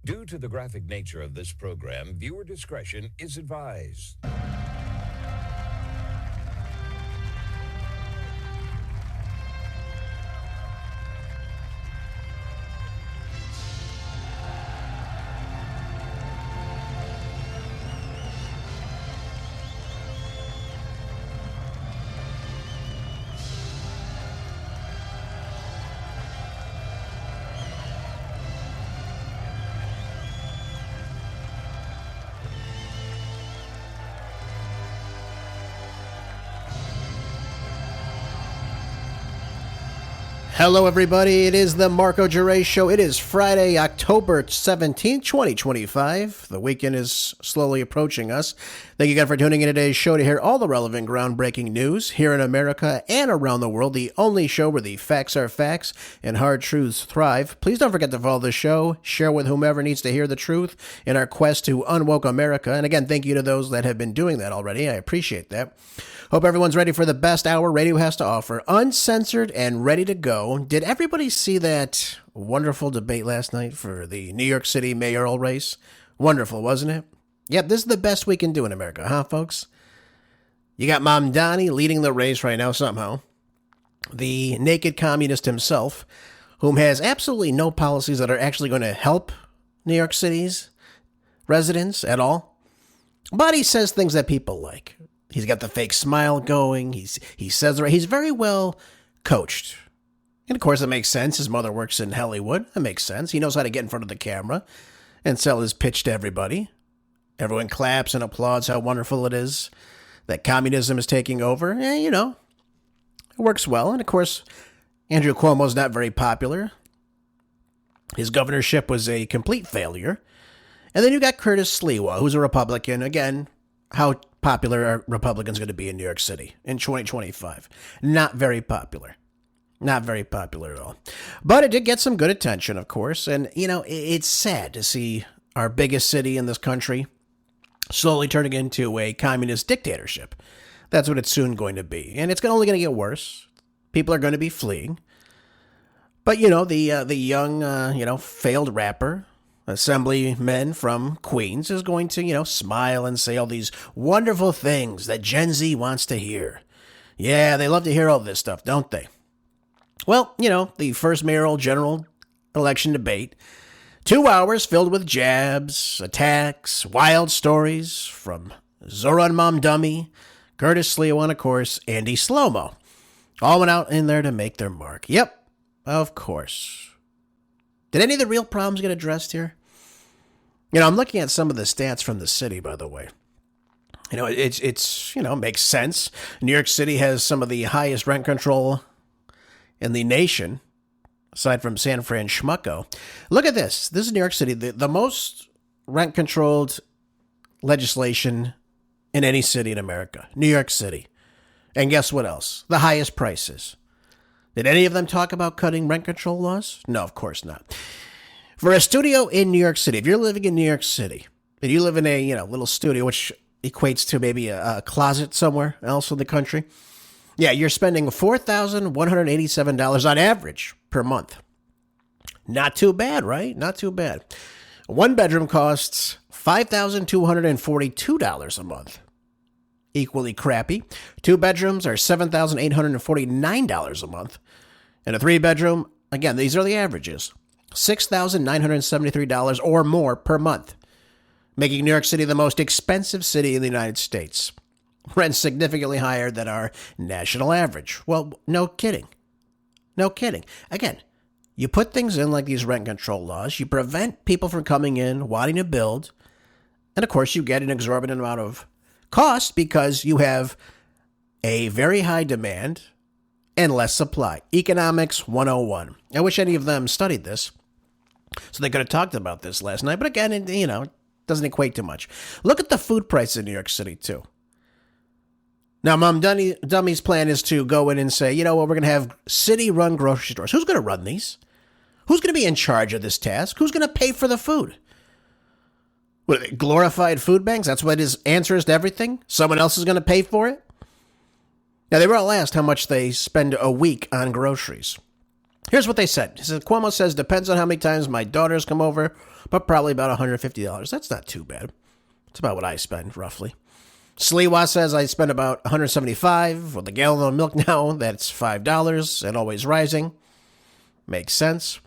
Due to the graphic nature of this program, viewer discretion is advised. Hello, everybody. It is the Marco Geray Show. It is Friday, October 17th, 2025. The weekend is slowly approaching us. Thank you again for tuning in today's show to hear all the relevant, groundbreaking news here in America and around the world. The only show where the facts are facts and hard truths thrive. Please don't forget to follow the show, share with whomever needs to hear the truth in our quest to unwoke America. And again, thank you to those that have been doing that already. I appreciate that. Hope everyone's ready for the best hour radio has to offer, uncensored and ready to go. Did everybody see that wonderful debate last night for the New York City mayoral race? Wonderful, wasn't it? Yep, this is the best we can do in America, huh, folks? You got Mamdani leading the race right now somehow. The naked communist himself, whom has absolutely no policies that are actually going to help New York City's residents at all. But he says things that people like. He's got the fake smile going. He says the right. He's very well coached. And of course, it makes sense. His mother works in Hollywood. That makes sense. He knows how to get in front of the camera and sell his pitch to everybody. Everyone claps and applauds how wonderful it is that communism is taking over. You know, it works well. And of course, Andrew Cuomo's not very popular. His governorship was a complete failure. And then you got Curtis Sliwa, who's a Republican. Again, how popular are Republicans going to be in New York City in 2025? Not very popular. Not very popular at all. But it did get some good attention, of course. And, you know, it's sad to see our biggest city in this country slowly turning into a communist dictatorship. That's what it's soon going to be. And it's only going to get worse. People are going to be fleeing. But, you know, the young, failed rapper, assemblyman from Queens is going to, smile and say all these wonderful things that Gen Z wants to hear. Yeah, they love to hear all this stuff, don't they? Well, the first mayoral general election debate, 2 hours filled with jabs, attacks, wild stories from Zoran Mamdani, Curtis Sliwa, and of course, Andy Slomo. All went out in there to make their mark. Yep, of course. Did any of the real problems get addressed here? I'm looking at some of the stats from the city, by the way. It's makes sense. New York City has some of the highest rent control in the nation, aside from San Fran Schmucko. Look at this. This is New York City, the most rent-controlled legislation in any city in America. New York City. And guess what else? The highest prices. Did any of them talk about cutting rent control laws? No, of course not. For a studio in New York City, if you're living in New York City, and you live in a little studio, which equates to maybe a closet somewhere else in the country, yeah, you're spending $4,187 on average per month. Not too bad, right? Not too bad. One bedroom costs $5,242 a month. Equally crappy. 2 bedrooms are $7,849 a month. And a 3-bedroom, again, these are the averages, $6,973 or more per month, making New York City the most expensive city in the United States. Rent significantly higher than our national average. Well, no kidding. No kidding. Again, you put things in like these rent control laws, you prevent people from coming in, wanting to build, and of course you get an exorbitant amount of cost because you have a very high demand and less supply. Economics 101. I wish any of them studied this, so they could have talked about this last night. But again, it doesn't equate to much. Look at the food price in New York City, too. Now, Mamdani's plan is to go in and say, we're going to have city-run grocery stores. Who's going to run these? Who's going to be in charge of this task? Who's going to pay for the food? What are they, glorified food banks? That's what his answer is to everything? Someone else is going to pay for it? Now, they were all asked how much they spend a week on groceries. Here's what they said. He said, Cuomo says, depends on how many times my daughters come over, but probably about $150. That's not too bad. It's about what I spend, roughly. Sliwa says I spend about $175 with a gallon of milk now. That's $5 and always rising. Makes sense.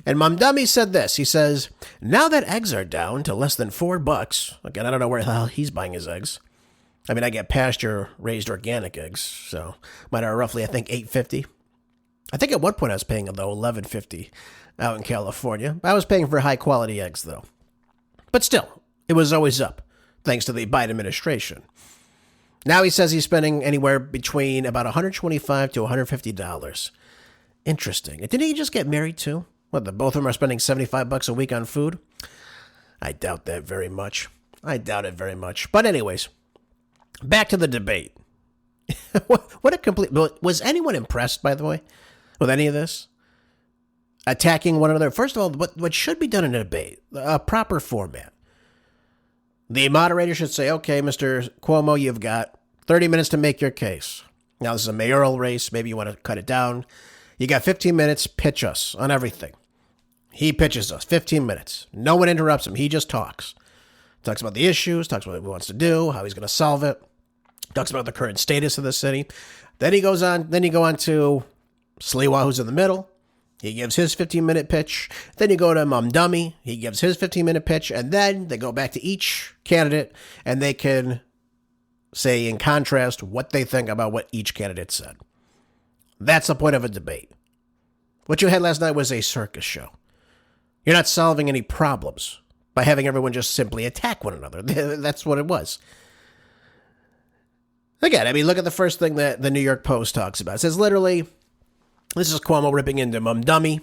And Mamdani said this. He says, now that eggs are down to less than $4, again, I don't know where the hell he's buying his eggs. I mean, I get pasture-raised organic eggs, so mine are roughly, I think, $8.50. I think at one point I was paying, though, $11.50 out in California. I was paying for high-quality eggs, though. But still, it was always up, thanks to the Biden administration. Now he says he's spending anywhere between about $125 to $150. Interesting. And didn't he just get married, too? What, the both of them are spending $75 a week on food? I doubt that very much. I doubt it very much. But anyways, back to the debate. What a complete... Was anyone impressed, by the way, with any of this? Attacking one another. First of all, what should be done in a debate, a proper format. The moderator should say, okay, Mr. Cuomo, you've got 30 minutes to make your case. Now, this is a mayoral race. Maybe you want to cut it down. You got 15 minutes. Pitch us on everything. He pitches us 15 minutes. No one interrupts him. He just talks. Talks about the issues, talks about what he wants to do, how he's going to solve it, talks about the current status of the city. Then he goes on, then you go on to Sliwa, who's in the middle. He gives his 15-minute pitch. Then you go to Mamdani. He gives his 15-minute pitch. And then they go back to each candidate, and they can say in contrast what they think about what each candidate said. That's the point of a debate. What you had last night was a circus show. You're not solving any problems by having everyone just simply attack one another. That's what it was. Again, I mean, look at the first thing that the New York Post talks about. It says literally, this is Cuomo ripping into Mamdani.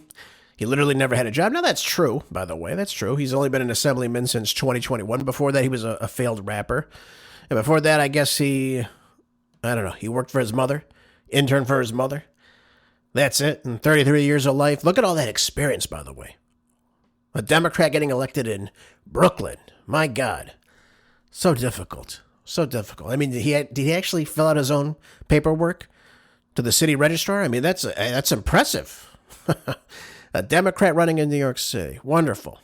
He literally never had a job. Now, that's true, by the way. That's true. He's only been an assemblyman since 2021. Before that, he was a failed rapper. And before that, I guess he worked for his mother, interned for his mother. That's it. And 33 years of life. Look at all that experience, by the way. A Democrat getting elected in Brooklyn. My God. So difficult. So difficult. I mean, did he actually fill out his own paperwork to the city registrar? I mean, that's impressive. A Democrat running in New York City. Wonderful.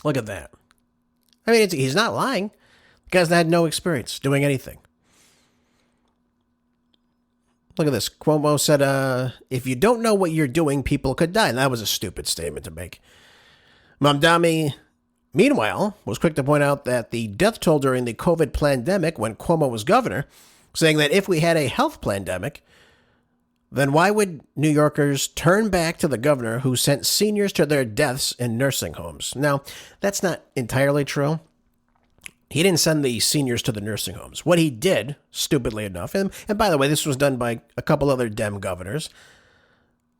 Look at that. I mean, he's not lying. The guy's had no experience doing anything. Look at this. Cuomo said, if you don't know what you're doing, people could die. And that was a stupid statement to make. Mamdani, meanwhile, was quick to point out that the death toll during the COVID pandemic when Cuomo was governor, saying that if we had a health pandemic, then why would New Yorkers turn back to the governor who sent seniors to their deaths in nursing homes? Now, that's not entirely true. He didn't send the seniors to the nursing homes. What he did, stupidly enough, and by the way, this was done by a couple other Dem governors.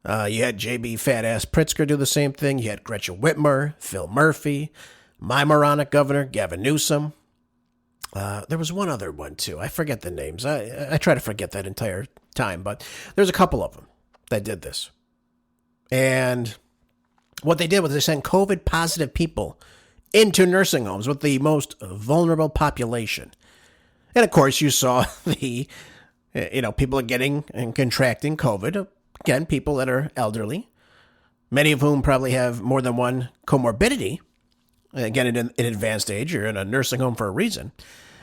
You had J.B. Fat-Ass Pritzker do the same thing. You had Gretchen Whitmer, Phil Murphy, my moronic governor, Gavin Newsom. There was one other one, too. I forget the names. I try to forget that entire time, but there's a couple of them that did this. And what they did was they sent COVID-positive people into nursing homes with the most vulnerable population. And, of course, you saw the, people getting and contracting COVID. Again, people that are elderly, many of whom probably have more than one comorbidity. Again, in advanced age, you're in a nursing home for a reason.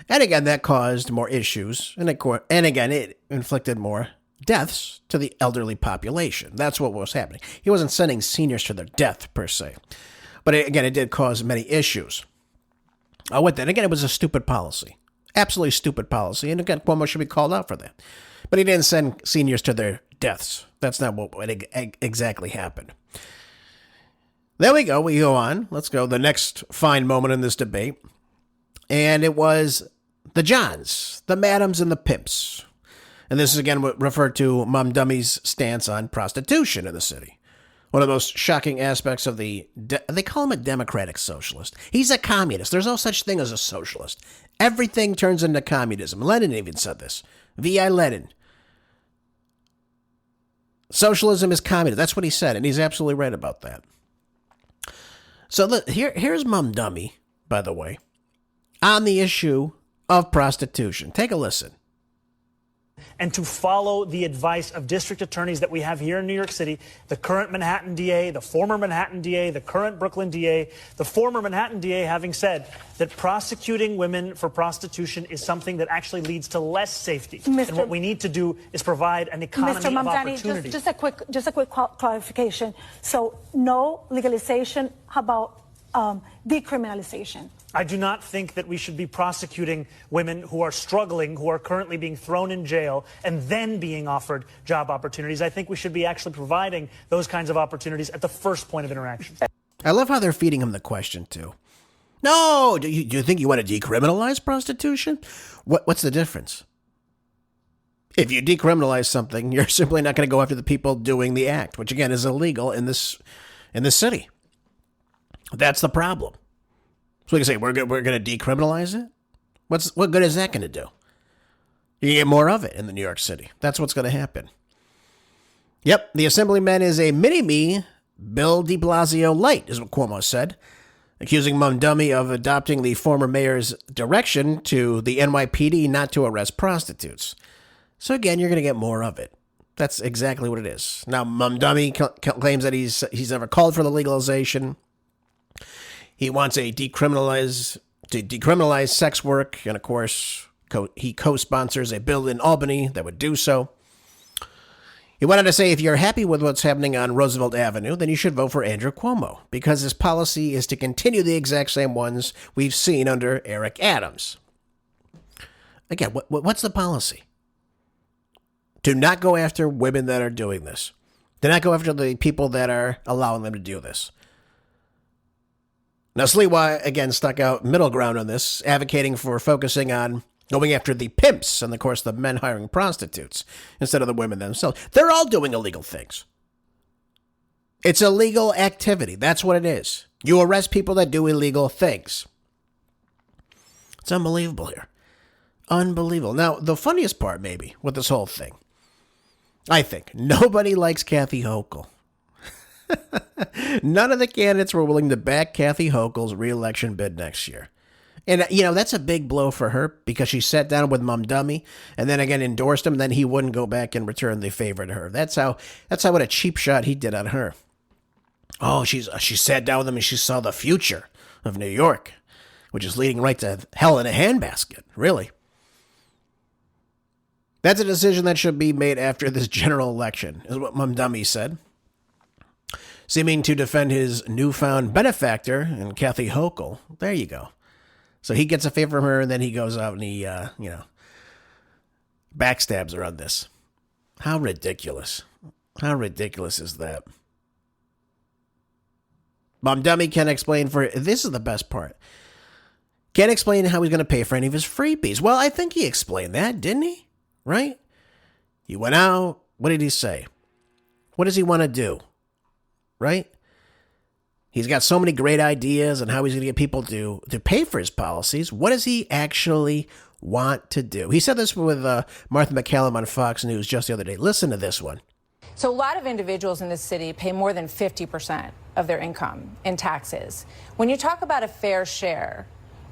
And again, that caused more issues. And again, it inflicted more deaths to the elderly population. That's what was happening. He wasn't sending seniors to their death, per se. But again, it did cause many issues. With that, again, it was a stupid policy. Absolutely stupid policy. And again, Cuomo should be called out for that. But he didn't send seniors to their deaths. That's not what exactly happened. There we go. We go on. Let's go. The next fine moment in this debate. And it was the Johns, the madams, and the pimps. And this is again referred to Mamdani's stance on prostitution in the city. One of the most shocking aspects of they call him a democratic socialist. He's a communist. There's no such thing as a socialist. Everything turns into communism. Lenin even said this. V.I. Lenin. Socialism is communism. That's what he said, and he's absolutely right about that. So look, here's Mamdani, by the way, on the issue of prostitution. Take a listen. and to follow the advice of district attorneys that we have here in New York City, the current Manhattan DA, the former Manhattan DA, the current Brooklyn DA, the former Manhattan DA having said that prosecuting women for prostitution is something that actually leads to less safety. And what we need to do is provide an economy of opportunity. Just a quick clarification. So no legalization, how about decriminalization? I do not think that we should be prosecuting women who are struggling, who are currently being thrown in jail, and then being offered job opportunities. I think we should be actually providing those kinds of opportunities at the first point of interaction. I love how they're feeding him the question, too. No, do you think you want to decriminalize prostitution? What's the difference? If you decriminalize something, you're simply not going to go after the people doing the act, which, again, is illegal in this city. That's the problem. So we can say we're going to decriminalize it? What good is that going to do? You get more of it in the New York City. That's what's going to happen. Yep, the Assemblyman is a mini-me Bill de Blasio light, is what Cuomo said, accusing Mamdani of adopting the former mayor's direction to the NYPD not to arrest prostitutes. So again, you're going to get more of it. That's exactly what it is. Now, Mamdani claims that he's never called for the legalization. He wants to decriminalize sex work, and of course, he co-sponsors a bill in Albany that would do so. He wanted to say, if you're happy with what's happening on Roosevelt Avenue, then you should vote for Andrew Cuomo, because his policy is to continue the exact same ones we've seen under Eric Adams. Again, what's the policy? To not go after women that are doing this. To not go after the people that are allowing them to do this. Now, Sliwa, again, stuck out middle ground on this, advocating for focusing on going after the pimps and, of course, the men hiring prostitutes instead of the women themselves. They're all doing illegal things. It's illegal activity. That's what it is. You arrest people that do illegal things. It's unbelievable here. Unbelievable. Now, the funniest part, maybe, with this whole thing, I think, nobody likes Kathy Hochul. None of the candidates were willing to back Kathy Hochul's re-election bid next year. And, that's a big blow for her because she sat down with Mamdani and then again endorsed him. And then he wouldn't go back and return the favor to her. That's how what a cheap shot he did on her. Oh, she sat down with him and she saw the future of New York, which is leading right to hell in a handbasket, really. That's a decision that should be made after this general election, is what Mamdani said. Seeming to defend his newfound benefactor and Kathy Hochul. There you go. So he gets a favor from her, and then he goes out and he, backstabs her on this. How ridiculous. How ridiculous is that? Mamdani can't explain this is the best part. Can't explain how he's going to pay for any of his freebies. Well, I think he explained that, didn't he? Right? He went out. What did he say? What does he want to do? Right? He's got so many great ideas on how he's going to get people to pay for his policies. What does he actually want to do? He said this with Martha McCallum on Fox News just the other day. Listen to this one. So a lot of individuals in this city pay more than 50% of their income in taxes. When you talk about a fair share,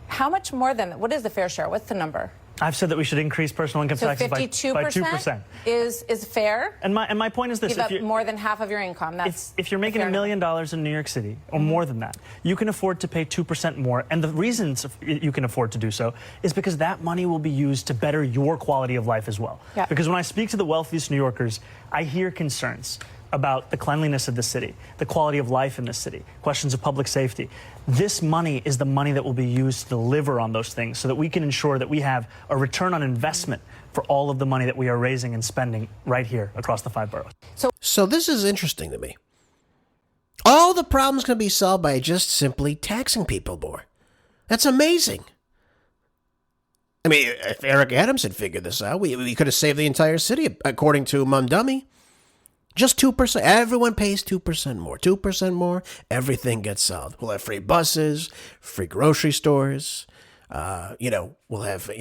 how much more than, what is the fair share? What's the number? I've said that we should increase personal income taxes by 2%. Is fair? And my point is this. Give up more than half of your income. If you're making $1 million in New York City, or more than that, you can afford to pay 2% more. And the reasons you can afford to do so is because that money will be used to better your quality of life as well. Yeah. Because when I speak to the wealthiest New Yorkers, I hear concerns about the cleanliness of the city, the quality of life in the city, questions of public safety. This money is the money that will be used to deliver on those things so that we can ensure that we have a return on investment for all of the money that we are raising and spending right here across the 5 boroughs. So this is interesting to me. All the problems can be solved by just simply taxing people more. That's amazing. I mean, if Eric Adams had figured this out, we could have saved the entire city, according to Mamdani. Just 2%. Everyone pays 2% more. 2% more, everything gets solved. We'll have free buses, free grocery stores. We'll have,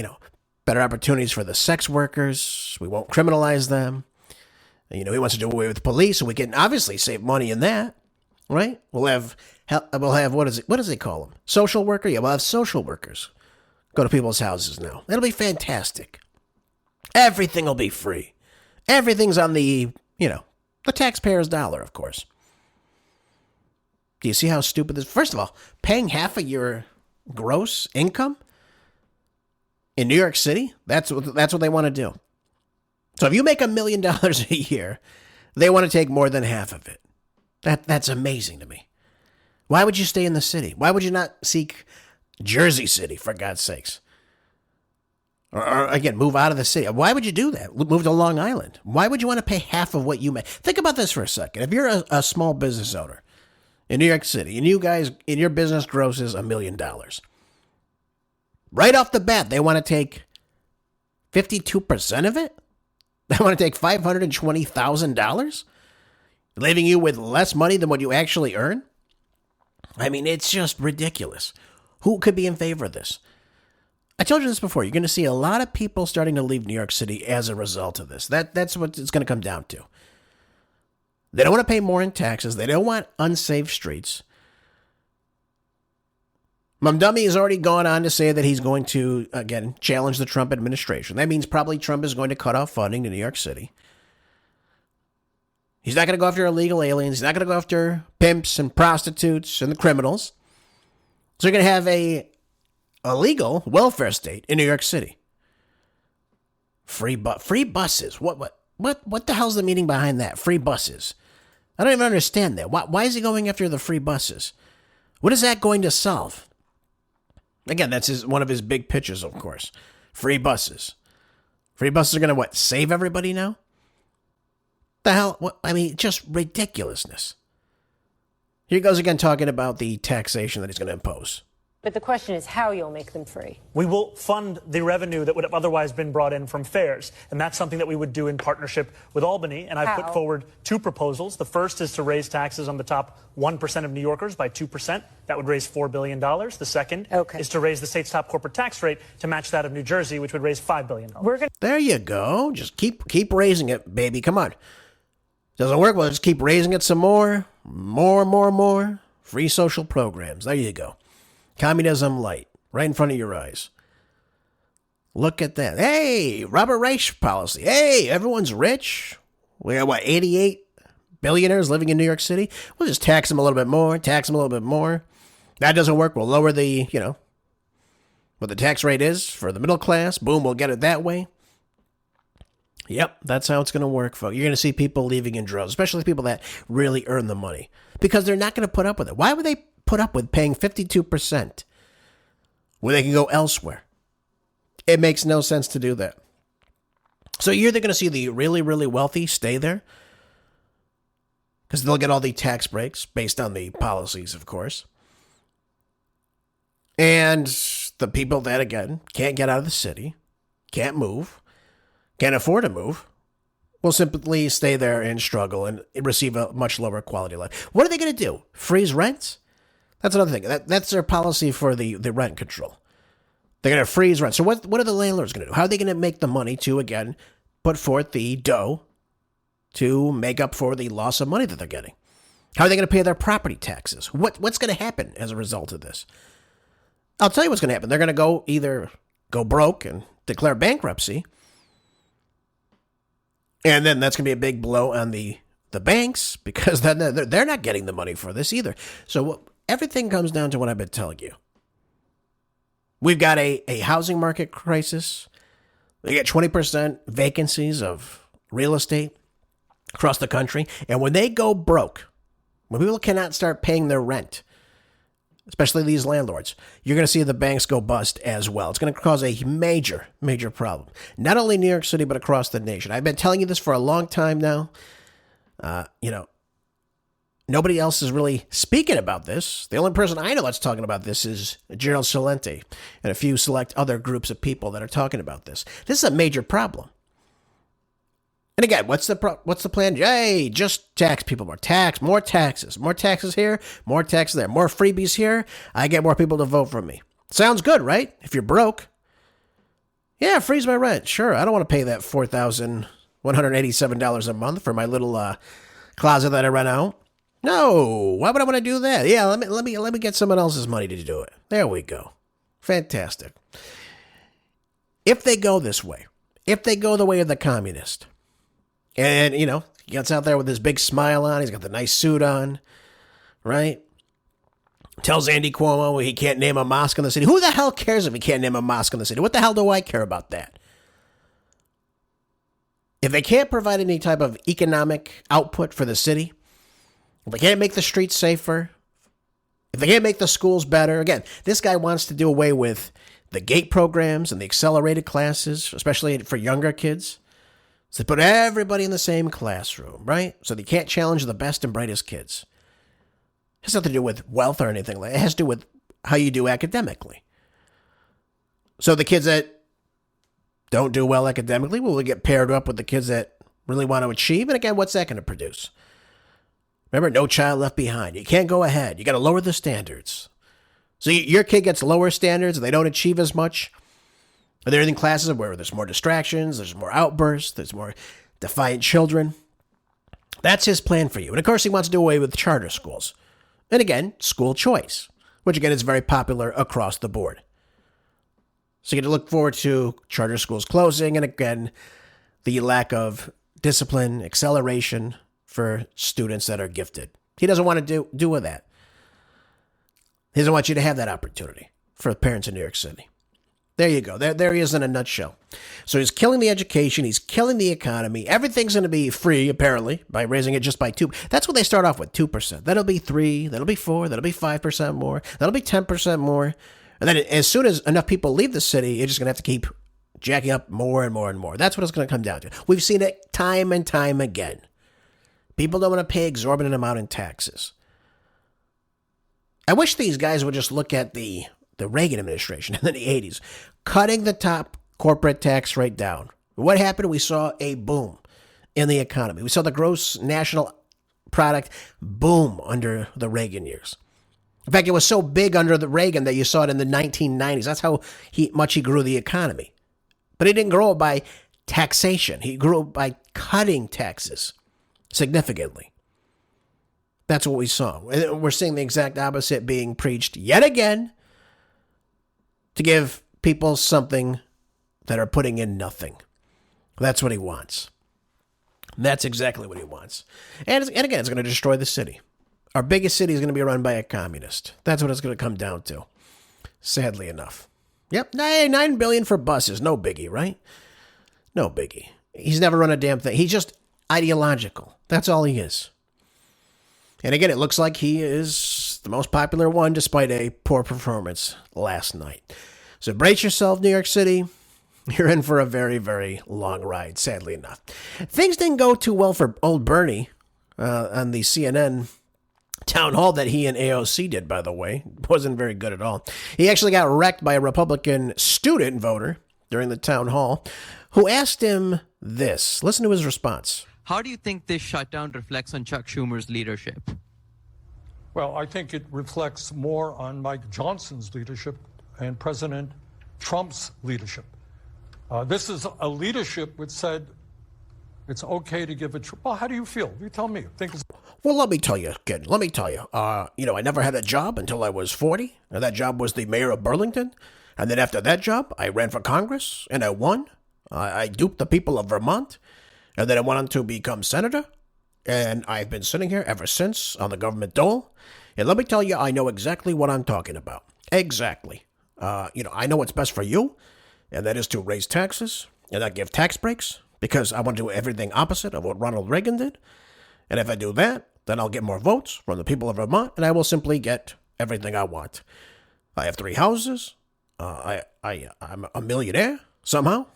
better opportunities for the sex workers. We won't criminalize them. He wants to do away with the police, so we can obviously save money in that, right? We'll have what does he call them? Social worker? Yeah, we'll have social workers go to people's houses now. That'll be fantastic. Everything will be free. Everything's on the taxpayer's dollar, of course. Do you see how stupid this? First of all, paying half of your gross income in New York City, that's what they want to do. So if you make $1 million a year, they want to take more than half of it. That's amazing to me. Why would you stay in the city? Why would you not seek Jersey City, for God's sakes? Or again, move out of the city. Why would you do that? Move to Long Island. Why would you want to pay half of what you make? Think about this for a second. If you're a small business owner in New York City and you guys, in your business grosses $1 million, right off the bat, they want to take 52% of it? They want to take $520,000? Leaving you with less money than what you actually earn? I mean, it's just ridiculous. Who could be in favor of this? I told you this before. You're going to see a lot of people starting to leave New York City as a result of this. That's what it's going to come down to. They don't want to pay more in taxes. They don't want unsafe streets. Mamdummy has already gone on to say that he's going to, again, challenge the Trump administration. That means probably Trump is going to cut off funding to New York City. He's not going to go after illegal aliens. He's not going to go after pimps and prostitutes and the criminals. So you're going to have a legal welfare state in New York City. Free buses. What the hell's the meaning behind that? Free buses. I don't even understand that. Why is he going after the free buses? What is that going to solve? Again, that's one of his big pitches, of course. Free buses. Free buses are going to save everybody now? The hell? Just ridiculousness. Here he goes again talking about the taxation that he's going to impose. But the question is how you'll make them free. We will fund the revenue that would have otherwise been brought in from fares. And that's something that we would do in partnership with Albany. And I've put forward two proposals. The first is to raise taxes on the top 1% of New Yorkers by 2%. That would raise $4 billion. The second is to raise the state's top corporate tax rate to match that of New Jersey, which would raise $5 billion. There you go. Just keep raising it, baby. Come on. Doesn't work? Well, just keep raising it some more. More. Free social programs. There you go. Communism light, right in front of your eyes. Look at that. Hey, Robert Reich policy. Hey, everyone's rich. We got, 88 billionaires living in New York City? We'll just tax them a little bit more, That doesn't work. We'll lower the, what the tax rate is for the middle class. Boom, we'll get it that way. Yep, that's how it's going to work, folks. You're going to see people leaving in droves, especially people that really earn the money, because they're not going to put up with it. Why would they put up with paying 52% when they can go elsewhere? It makes no sense to do that. So you're either going to see the really, really wealthy stay there, because they'll get all the tax breaks based on the policies, of course. And the people that, again, can't get out of the city, can't move, can't afford to move, will simply stay there and struggle and receive a much lower quality of life. What are they going to do? Freeze rents? That's another thing. That's their policy for the rent control. They're going to freeze rent. So what are the landlords going to do? How are they going to make the money to, again, put forth the dough to make up for the loss of money that they're getting? How are they going to pay their property taxes? What's going to happen as a result of this? I'll tell you what's going to happen. They're going to either go broke and declare bankruptcy, and then that's going to be a big blow on the banks, because then they're not getting the money for this either. So everything comes down to what I've been telling you. We've got a housing market crisis. We got 20% vacancies of real estate across the country. And when they go broke, when people cannot start paying their rent, especially these landlords, you're going to see the banks go bust as well. It's going to cause a major, major problem. Not only New York City, but across the nation. I've been telling you this for a long time now. Nobody else is really speaking about this. The only person I know that's talking about this is Gerald Celente and a few select other groups of people that are talking about this. This is a major problem. And again, what's the plan? Hey, just tax people more. More taxes here, more taxes there, more freebies here. I get more people to vote for me. Sounds good, right? If you're broke. Yeah, freeze my rent. Sure, I don't want to pay that $4,187 a month for my little closet that I rent out. No, why would I want to do that? Yeah, let me get someone else's money to do it. There we go. Fantastic. If they go this way, if they go the way of the communist. And, he gets out there with his big smile on. He's got the nice suit on, right? Tells Andy Cuomo he can't name a mosque in the city. Who the hell cares if he can't name a mosque in the city? What the hell do I care about that? If they can't provide any type of economic output for the city, if they can't make the streets safer, if they can't make the schools better, again, this guy wants to do away with the GATE programs and the accelerated classes, especially for younger kids. So they put everybody in the same classroom, right? So they can't challenge the best and brightest kids. It has nothing to do with wealth or anything like that. It has to do with how you do academically. So the kids that don't do well academically will get paired up with the kids that really want to achieve. And again, what's that going to produce? Remember, no child left behind. You can't go ahead. You got to lower the standards. So your kid gets lower standards and they don't achieve as much. Are there in classes where there's more distractions, there's more outbursts, there's more defiant children? That's his plan for you. And of course, he wants to do away with charter schools. And again, school choice, which again is very popular across the board. So you get to look forward to charter schools closing, and again, the lack of discipline, acceleration for students that are gifted. He doesn't want to do with that. He doesn't want you to have that opportunity for parents in New York City. There you go. There he is in a nutshell. So he's killing the education. He's killing the economy. Everything's going to be free, apparently, by raising it just by 2%. That's what they start off with, 2%. That'll be 3%. That'll be 4%. That'll be 5% more. That'll be 10% more. And then as soon as enough people leave the city, you're just going to have to keep jacking up more and more and more. That's what it's going to come down to. We've seen it time and time again. People don't want to pay exorbitant amount in taxes. I wish these guys would just look at the Reagan administration in the 80s, cutting the top corporate tax rate down. What happened? We saw a boom in the economy. We saw the gross national product boom under the Reagan years. In fact, it was so big under the Reagan that you saw it in the 1990s. That's how much he grew the economy. But he didn't grow it by taxation. He grew it by cutting taxes significantly. That's what we saw. And we're seeing the exact opposite being preached yet again to give people something that are putting in nothing. That's what he wants. That's exactly what he wants. And again, it's going to destroy the city. Our biggest city is going to be run by a communist. That's what it's going to come down to. Sadly enough. Yep, $9 billion for buses. No biggie, right? No biggie. He's never run a damn thing. He's just ideological. That's all he is. And again, it looks like he is the most popular one despite a poor performance last night. So brace yourself, New York City. You're in for a very, very long ride, sadly enough. Things didn't go too well for old Bernie on the CNN town hall that he and AOC did, by the way. Wasn't very good at all. He actually got wrecked by a Republican student voter during the town hall who asked him this. Listen to his response. How do you think this shutdown reflects on Chuck Schumer's leadership? Well, I think it reflects more on Mike Johnson's leadership and President Trump's leadership. This is a leadership which said it's okay to give it. Well, how do you feel? You tell me. Well, let me tell you, kid. Let me tell you. I never had a job until I was 40. And that job was the mayor of Burlington. And then after that job, I ran for Congress and I won. I duped the people of Vermont. And then I went on to become senator. And I've been sitting here ever since on the government dole. And let me tell you, I know exactly what I'm talking about. Exactly. I know what's best for you. And that is to raise taxes and not give tax breaks. Because I want to do everything opposite of what Ronald Reagan did. And if I do that, then I'll get more votes from the people of Vermont, and I will simply get everything I want. I have 3 houses. I'm a millionaire, somehow.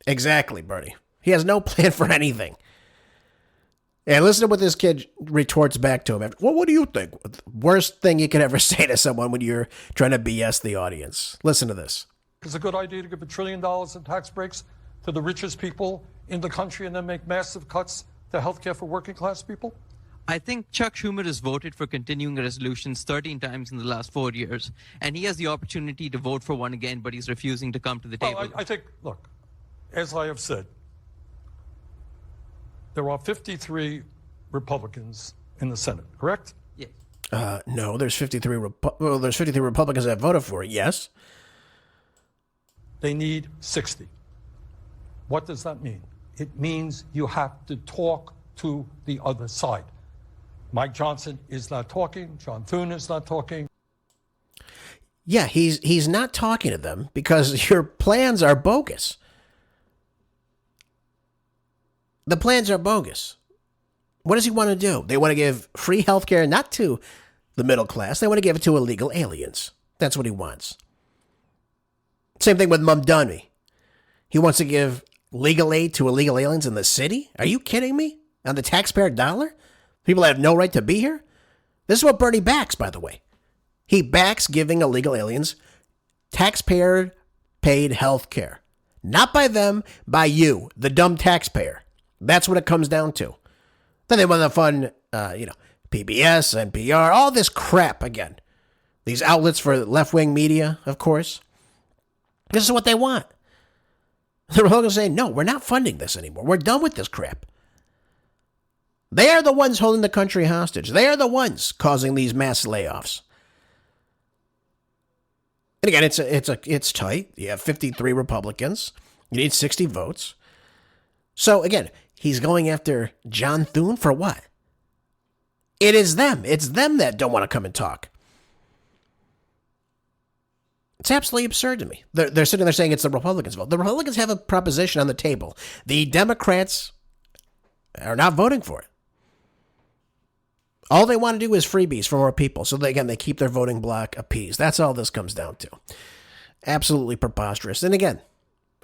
Exactly, Bernie. He has no plan for anything. And listen to what this kid retorts back to him. Well, what do you think? Worst thing you could ever say to someone when you're trying to BS the audience. Listen to this. It's a good idea to give $1 trillion in tax breaks to the richest people in the country and then make massive cuts to health care for working class people? I think Chuck Schumer has voted for continuing resolutions 13 times in the last 4 years, and he has the opportunity to vote for one again, but he's refusing to come to the table. Well, I think, look, as I have said, there are 53 Republicans in the Senate, correct? Yes. No, there's 53 Republicans that voted for it, yes. They need 60. What does that mean? It means you have to talk to the other side. Mike Johnson is not talking. John Thune is not talking. Yeah, he's not talking to them because your plans are bogus. The plans are bogus. What does he want to do? They want to give free health care not to the middle class. They want to give it to illegal aliens. That's what he wants. Same thing with Mamdani. He wants to give legal aid to illegal aliens in the city? Are you kidding me? On the taxpayer dollar? People that have no right to be here? This is what Bernie backs, by the way. He backs giving illegal aliens taxpayer-paid health care. Not by them, by you, the dumb taxpayer. That's what it comes down to. Then they want to fund, PBS, NPR, all this crap again. These outlets for left-wing media, of course. This is what they want. The Republicans say, no, we're not funding this anymore. We're done with this crap. They are the ones holding the country hostage. They are the ones causing these mass layoffs. And again, it's tight. You have 53 Republicans. You need 60 votes. So again, he's going after John Thune for what? It is them. It's them that don't want to come and talk. It's absolutely absurd to me. They're sitting there saying it's the Republicans' vote. The Republicans have a proposition on the table. The Democrats are not voting for it. All they want to do is freebies for more people. So, they keep their voting bloc appeased. That's all this comes down to. Absolutely preposterous. And again,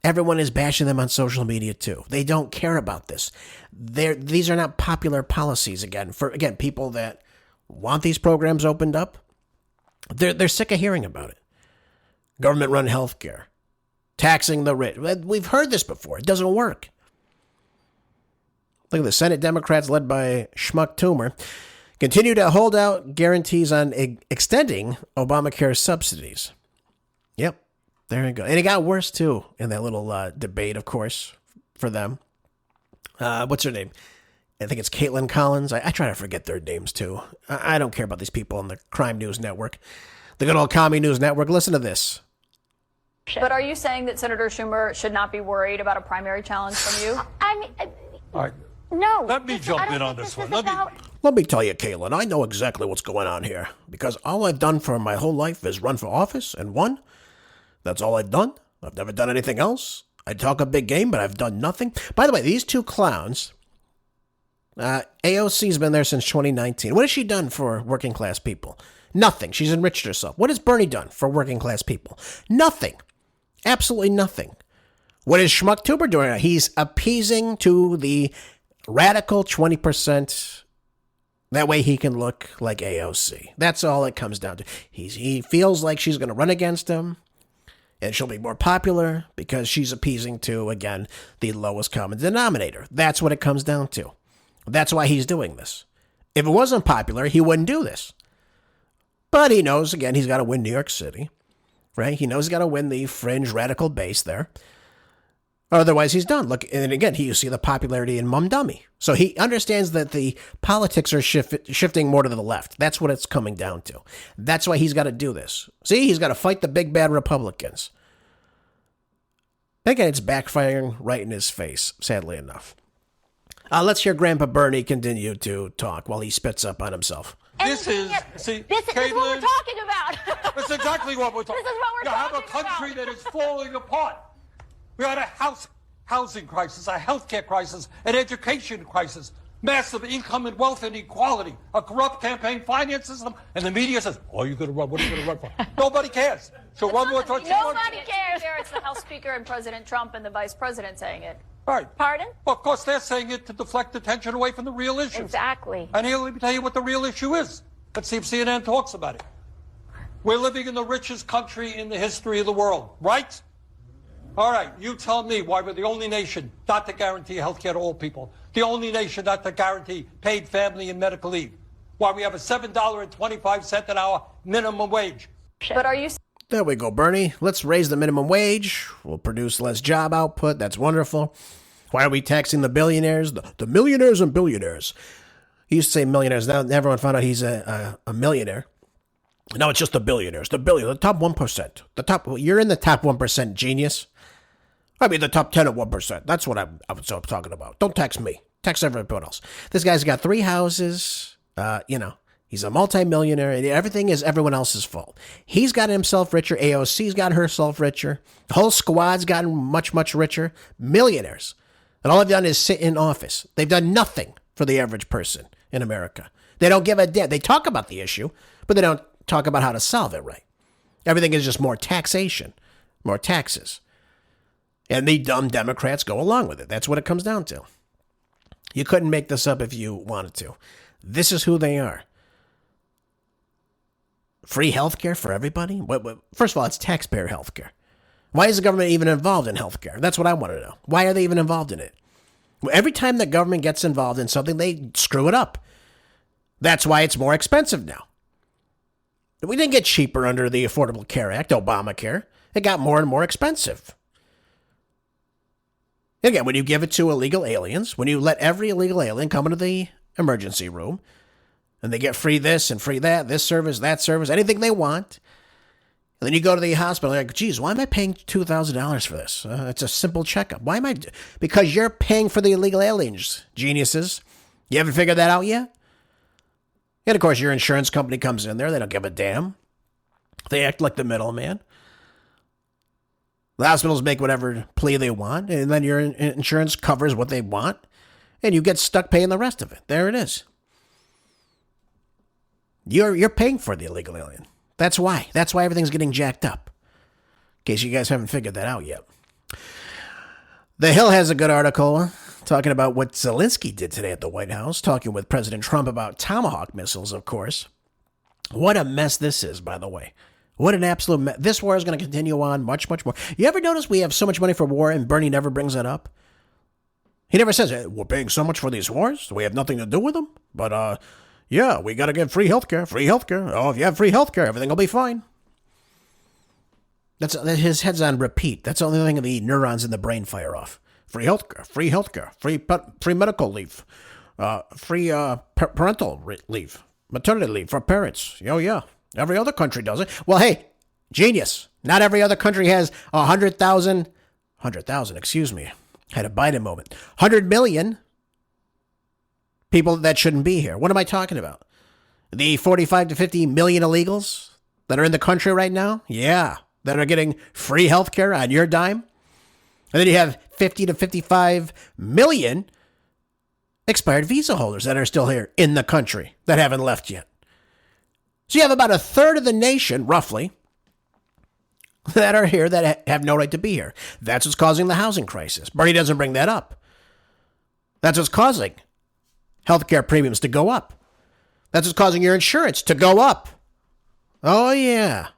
everyone is bashing them on social media too. They don't care about this. These are not popular policies, for people that want these programs opened up. They're sick of hearing about it. Government-run health care. Taxing the rich. We've heard this before. It doesn't work. Look at the Senate Democrats led by Schmuck Toomer continue to hold out guarantees on extending Obamacare subsidies. Yep, there you go. And it got worse, too, in that little debate, of course, for them. What's her name? I think it's Caitlin Collins. I try to forget their names, too. I don't care about these people on the Crime News Network. The good old Commie News Network. Listen to this. But are you saying that Senator Schumer should not be worried about a primary challenge from you? All right. No. Let me jump in on this one. Let me tell you, Caitlin, I know exactly what's going on here. Because all I've done for my whole life is run for office and won. That's all I've done. I've never done anything else. I talk a big game, but I've done nothing. By the way, these two clowns, AOC's been there since 2019. What has she done for working class people? Nothing. She's enriched herself. What has Bernie done for working class people? Nothing. Absolutely nothing. What is Schmuck Toomer doing? He's appeasing to the radical 20%. That way he can look like AOC. That's all it comes down to. He feels like she's going to run against him, and she'll be more popular because she's appeasing to, again, the lowest common denominator. That's what it comes down to. That's why he's doing this. If it wasn't popular, he wouldn't do this. But he knows, again, he's got to win New York City, right? He knows he's got to win the fringe radical base there. Otherwise, he's done. Look, and again, you see the popularity in Mamdani. So he understands that the politics are shifting more to the left. That's what it's coming down to. That's why he's got to do this. See, he's got to fight the big bad Republicans. Again, it's backfiring right in his face, sadly enough. Let's hear Grandpa Bernie continue to talk while he spits up on himself. This is what we're talking about. That's exactly what we're talking about. This is what we're talking about. You have a country that is falling apart. We had a housing crisis, a healthcare crisis, an education crisis, massive income and wealth inequality, a corrupt campaign finance system, and the media says, "Oh, you're going to run? What are you going to run for?" Nobody cares. So one more time. Nobody cares. It's the House Speaker and President Trump and the Vice President saying it. Right. Pardon? Well, of course, they're saying it to deflect attention away from the real issue. Exactly. And here, let me tell you what the real issue is. Let's see if CNN talks about it. We're living in the richest country in the history of the world, right? All right, you tell me why we're the only nation not to guarantee health care to all people, the only nation not to guarantee paid family and medical leave, why we have a $7.25 an hour minimum wage. But are you... There we go, Bernie. Let's raise the minimum wage. We'll produce less job output. That's wonderful. Why are we taxing the billionaires? The millionaires and billionaires. He used to say millionaires. Now everyone found out he's a millionaire. No, it's just the billionaires. The top 1%. You're in the top 1%, genius. I mean, the top 10 at 1%. That's what I'm talking about. Don't text me. Text everyone else. This guy's got 3 houses. He's a multimillionaire. And everything is everyone else's fault. He's gotten himself richer. AOC's got herself richer. The whole squad's gotten much, much richer. Millionaires. And all they've done is sit in office. They've done nothing for the average person in America. They don't give a damn. They talk about the issue, but they don't talk about how to solve it right. Everything is just more taxation, more taxes. And the dumb Democrats go along with it. That's what it comes down to. You couldn't make this up if you wanted to. This is who they are. Free health care for everybody? First of all, it's taxpayer health care. Why is the government even involved in health care? That's what I want to know. Why are they even involved in it? Every time the government gets involved in something, they screw it up. That's why it's more expensive now. We didn't get cheaper under the Affordable Care Act, Obamacare. It got more and more expensive. Again, when you give it to illegal aliens, when you let every illegal alien come into the emergency room, and they get free this and free that, this service, that service, anything they want, and then you go to the hospital, you're like, geez, why am I paying $2,000 for this? It's a simple checkup. Why am I? Because you're paying for the illegal aliens, geniuses. You haven't figured that out yet? And, of course, your insurance company comes in there. They don't give a damn. They act like the middleman. The hospitals make whatever plea they want, and then your insurance covers what they want, and you get stuck paying the rest of it. There it is. You're paying for the illegal alien. That's why. That's why everything's getting jacked up. In case you guys haven't figured that out yet. The Hill has a good article talking about what Zelensky did today at the White House, talking with President Trump about Tomahawk missiles, of course. What a mess this is, by the way. What an absolute mess. This war is going to continue on much, much more. You ever notice we have so much money for war and Bernie never brings it up? He never says, hey, we're paying so much for these wars, we have nothing to do with them. But, yeah, we got to get free healthcare. Free healthcare. Oh, if you have free healthcare, everything will be fine. That's his head's on repeat. That's the only thing the neurons in the brain fire off. Free healthcare. Free healthcare. Free medical leave. Free parental leave. Maternity leave for parents. Oh, yeah. Every other country does it. Well, hey, genius. Not every other country has 100,000, excuse me. Had a Biden moment. 100 million people that shouldn't be here. What am I talking about? The 45 to 50 million illegals that are in the country right now? Yeah. That are getting free health care on your dime. And then you have 50 to 55 million expired visa holders that are still here in the country that haven't left yet. So you have about a third of the nation, roughly, that are here that have no right to be here. That's what's causing the housing crisis. Bernie doesn't bring that up. That's what's causing healthcare premiums to go up. That's what's causing your insurance to go up. Oh, yeah.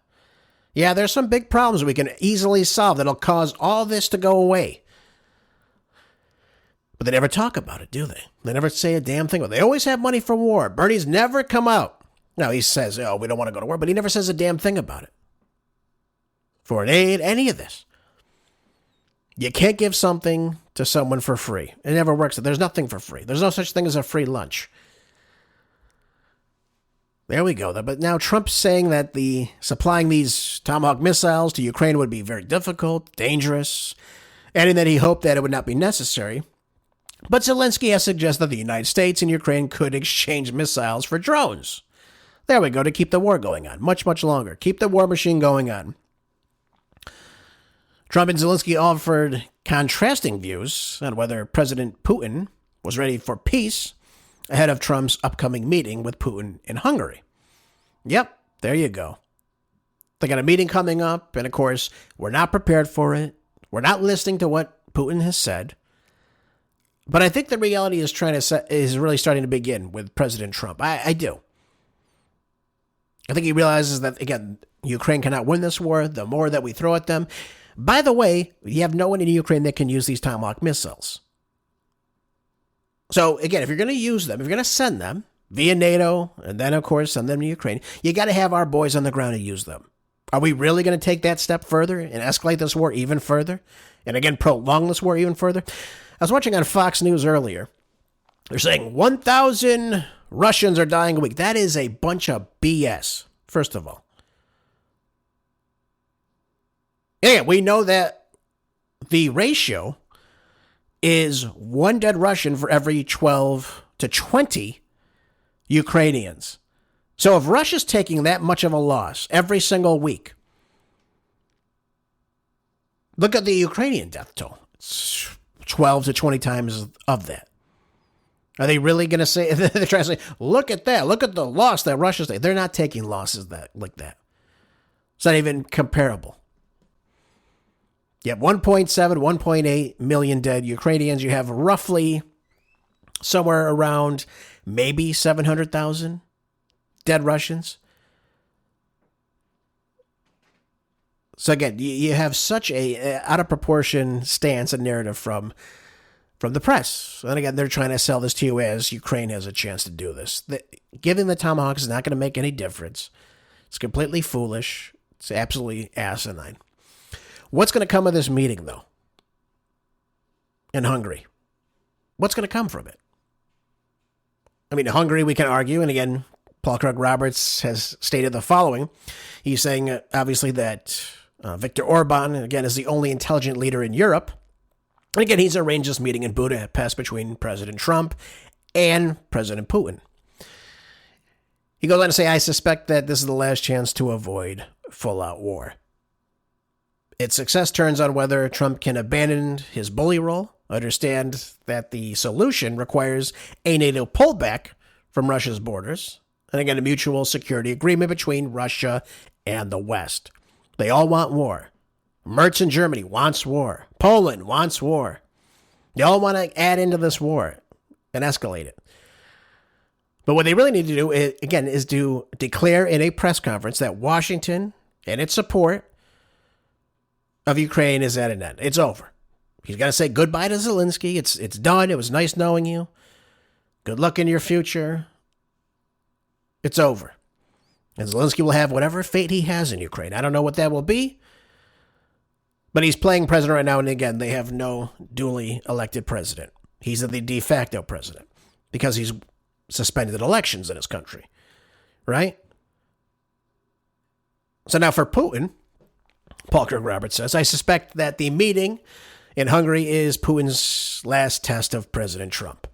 Yeah, there's some big problems we can easily solve that'll cause all this to go away. But they never talk about it, do they? They never say a damn thing. They always have money for war. Bernie's never come out. Now, he says, oh, we don't want to go to war, but he never says a damn thing about it. Foreign aid, any of this. You can't give something to someone for free. It never works. There's nothing for free. There's no such thing as a free lunch. There we go. But now Trump's saying that supplying these Tomahawk missiles to Ukraine would be very difficult, dangerous, adding that he hoped that it would not be necessary. But Zelensky has suggested that the United States and Ukraine could exchange missiles for drones. There we go, to keep the war going on much, much longer. Keep the war machine going on. Trump and Zelensky offered contrasting views on whether President Putin was ready for peace ahead of Trump's upcoming meeting with Putin in Hungary. Yep, there you go. They got a meeting coming up, and of course, we're not prepared for it. We're not listening to what Putin has said. But I think the reality is really starting to begin with President Trump. I do. I think he realizes that, again, Ukraine cannot win this war. The more that we throw at them. By the way, you have no one in Ukraine that can use these Tomahawk missiles. So, again, if you're going to use them, if you're going to send them via NATO, and then, of course, send them to Ukraine, you got to have our boys on the ground to use them. Are we really going to take that step further and escalate this war even further? And, again, prolong this war even further? I was watching on Fox News earlier. They're saying 1,000 Russians are dying a week. That is a bunch of BS, first of all. Yeah, we know that the ratio is one dead Russian for every 12 to 20 Ukrainians. So if Russia's taking that much of a loss every single week, look at the Ukrainian death toll. It's 12 to 20 times of that. Are they really going to say, they're trying to say, look at that, look at the loss that Russia's taking. They're not taking losses like that. It's not even comparable. You have 1.7, 1.8 million dead Ukrainians. You have roughly somewhere around maybe 700,000 dead Russians. So again, you have such a out of proportion stance and narrative from the press. And again, they're trying to sell this to you as Ukraine has a chance to do this. Giving the Tomahawks is not going to make any difference. It's completely foolish. It's absolutely asinine. What's going to come of this meeting, though, in Hungary? What's going to come from it? I mean, Hungary, we can argue, and again, Paul Craig Roberts has stated the following. He's saying, obviously, that Viktor Orban, again, is the only intelligent leader in Europe. And again, he's arranged this meeting in Budapest between President Trump and President Putin. He goes on to say, I suspect that this is the last chance to avoid full-out war. Its success turns on whether Trump can abandon his bully role, understand that the solution requires a NATO pullback from Russia's borders, and again, a mutual security agreement between Russia and the West. They all want war. Merz in Germany wants war. Poland wants war. They all want to add into this war and escalate it. But what they really need to do, is to declare in a press conference that Washington and its support of Ukraine is at an end. It's over. He's got to say goodbye to Zelensky. It's done. It was nice knowing you. Good luck in your future. It's over. And Zelensky will have whatever fate he has in Ukraine. I don't know what that will be. But he's playing president right now, and again, they have no duly elected president. He's the de facto president because he's suspended elections in his country, right? So now for Putin, Paul Craig Roberts says, I suspect that the meeting in Hungary is Putin's last test of President Trump.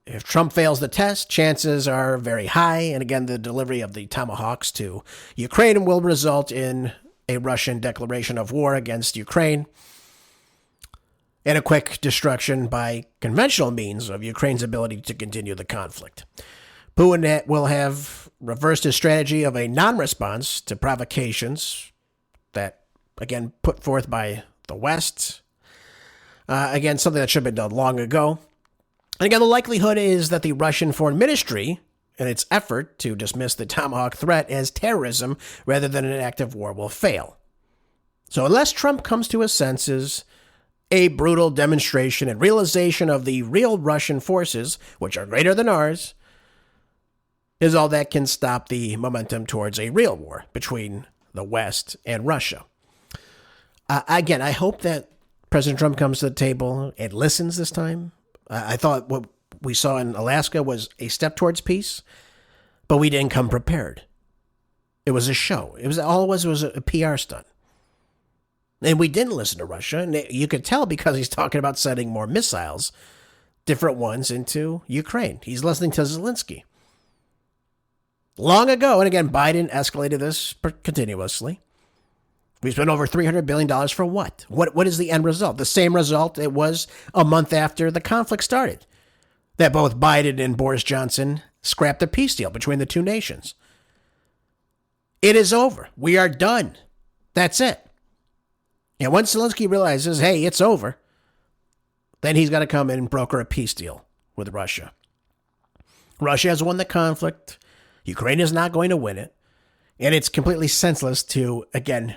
If Trump fails the test, chances are very high, and again, the delivery of the Tomahawks to Ukraine will result in a Russian declaration of war against Ukraine and a quick destruction by conventional means of Ukraine's ability to continue the conflict. Putin will have reversed his strategy of a non-response to provocations that, again, put forth by the West. Again, something that should have been done long ago. And again, the likelihood is that the Russian Foreign Ministry, in its effort to dismiss the Tomahawk threat as terrorism rather than an act of war, will fail. So unless Trump comes to his senses, a brutal demonstration and realization of the real Russian forces, which are greater than ours, is all that can stop the momentum towards a real war between the West and Russia. Again, I hope that President Trump comes to the table and listens this time. I thought what we saw in Alaska was a step towards peace, but we didn't come prepared. It was a show. It was a PR stunt. And we didn't listen to Russia, and you could tell because he's talking about sending more missiles, different ones, into Ukraine. He's listening to Zelensky. Long ago, and again, Biden escalated this continuously. We spent over $300 billion for what? What is the end result? The same result it was a month after the conflict started. That both Biden and Boris Johnson scrapped a peace deal between the two nations. It is over. We are done. That's it. And once Zelensky realizes, hey, it's over, then he's got to come in and broker a peace deal with Russia. Russia has won the conflict. Ukraine is not going to win it. And it's completely senseless to, again,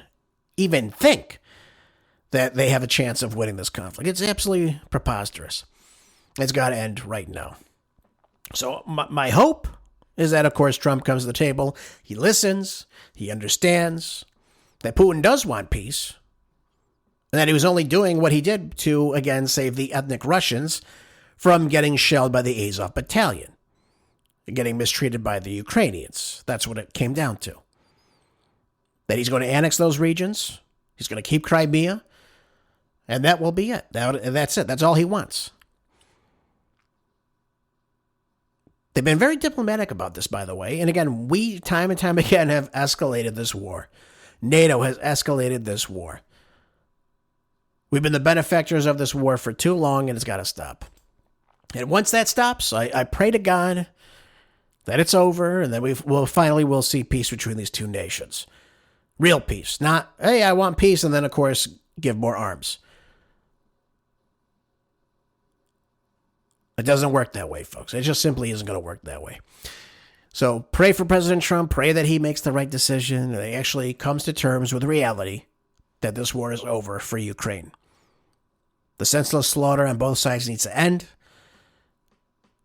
even think that they have a chance of winning this conflict. It's absolutely preposterous. It's got to end right now. So my hope is that, of course, Trump comes to the table. He listens. He understands that Putin does want peace. And that he was only doing what he did to, again, save the ethnic Russians from getting shelled by the Azov battalion. Getting mistreated by the Ukrainians. That's what it came down to. That he's going to annex those regions. He's going to keep Crimea. And that will be it. That's it. That's all he wants. They've been very diplomatic about this, by the way. And again, we time and time again have escalated this war. NATO has escalated this war. We've been the benefactors of this war for too long, and it's got to stop. And once that stops, I pray to God that it's over, and that we'll see peace between these two nations. Real peace. Not, hey, I want peace, and then, of course, give more arms. It doesn't work that way, folks. It just simply isn't going to work that way. So pray for President Trump. Pray that he makes the right decision, and he actually comes to terms with reality that this war is over for Ukraine. The senseless slaughter on both sides needs to end,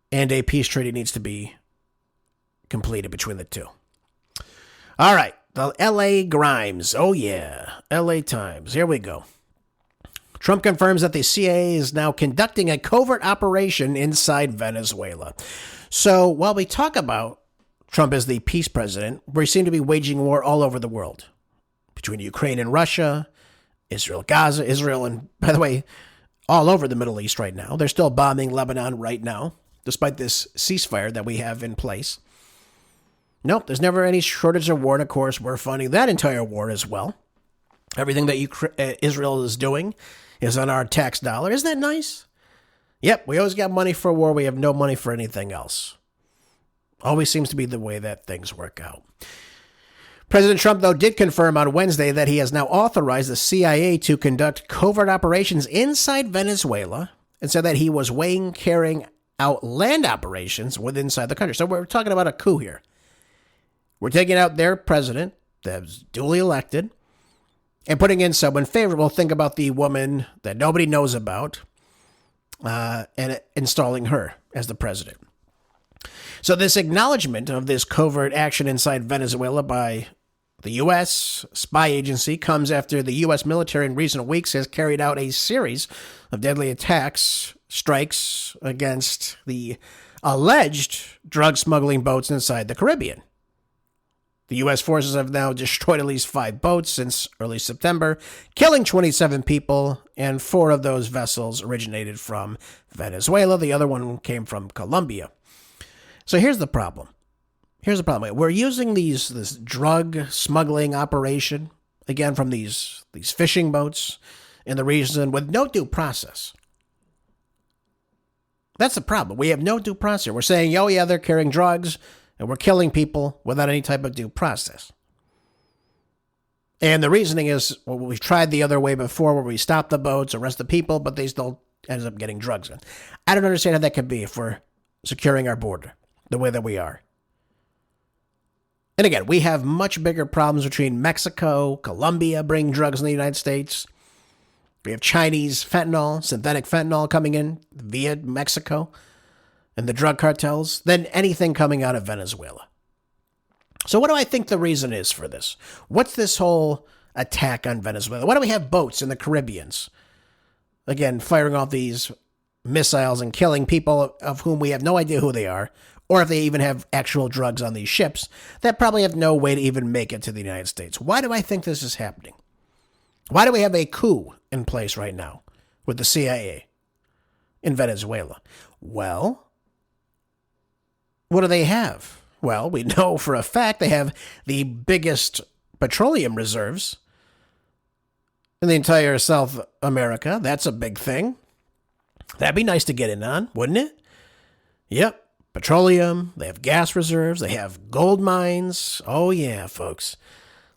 and a peace treaty needs to be completed between the two. All right, the L.A. Grimes. Oh, yeah, L.A. Times. Here we go. Trump confirms that the CIA is now conducting a covert operation inside Venezuela. So while we talk about Trump as the peace president, we seem to be waging war all over the world. Between Ukraine and Russia, Israel, Gaza, Israel, and, by the way, all over the Middle East right now. They're still bombing Lebanon right now, despite this ceasefire that we have in place. Nope, there's never any shortage of war, and of course, we're funding that entire war as well. Everything that Israel is doing is on our tax dollar. Isn't that nice? Yep, we always got money for war. We have no money for anything else. Always seems to be the way that things work out. President Trump, though, did confirm on Wednesday that he has now authorized the CIA to conduct covert operations inside Venezuela, and said that he was carrying out land operations inside the country. So we're talking about a coup here. We're taking out their president that's duly elected and putting in someone favorable. Think about the woman that nobody knows about and installing her as the president. So this acknowledgement of this covert action inside Venezuela by the U.S. spy agency comes after the U.S. military in recent weeks has carried out a series of deadly strikes against the alleged drug smuggling boats inside the Caribbean. The U.S. forces have now destroyed at least 5 boats since early September, killing 27 people, and 4 of those vessels originated from Venezuela. The other one came from Colombia. So here's the problem. We're using this drug smuggling operation, again, from these fishing boats in the region with no due process. That's the problem. We have no due process. We're saying, oh, yeah, they're carrying drugs, and we're killing people without any type of due process. And the reasoning is, well, we've tried the other way before where we stop the boats, arrest the people, but they still end up getting drugs in. I don't understand how that could be if we're securing our border the way that we are. And again, we have much bigger problems between Mexico, Colombia bringing drugs in the United States. We have Chinese fentanyl, synthetic fentanyl coming in via Mexico and the drug cartels than anything coming out of Venezuela. So what do I think the reason is for this? What's this whole attack on Venezuela? Why do we have boats in the Caribbeans? Again, firing off these missiles and killing people of whom we have no idea who they are, or if they even have actual drugs on these ships that probably have no way to even make it to the United States. Why do I think this is happening? Why do we have a coup in place right now with the CIA in Venezuela? Well, what do they have? Well, we know for a fact they have the biggest petroleum reserves in the entire South America. That's a big thing. That'd be nice to get in on, wouldn't it? Yep. Petroleum, they have gas reserves, they have gold mines. Oh yeah, folks.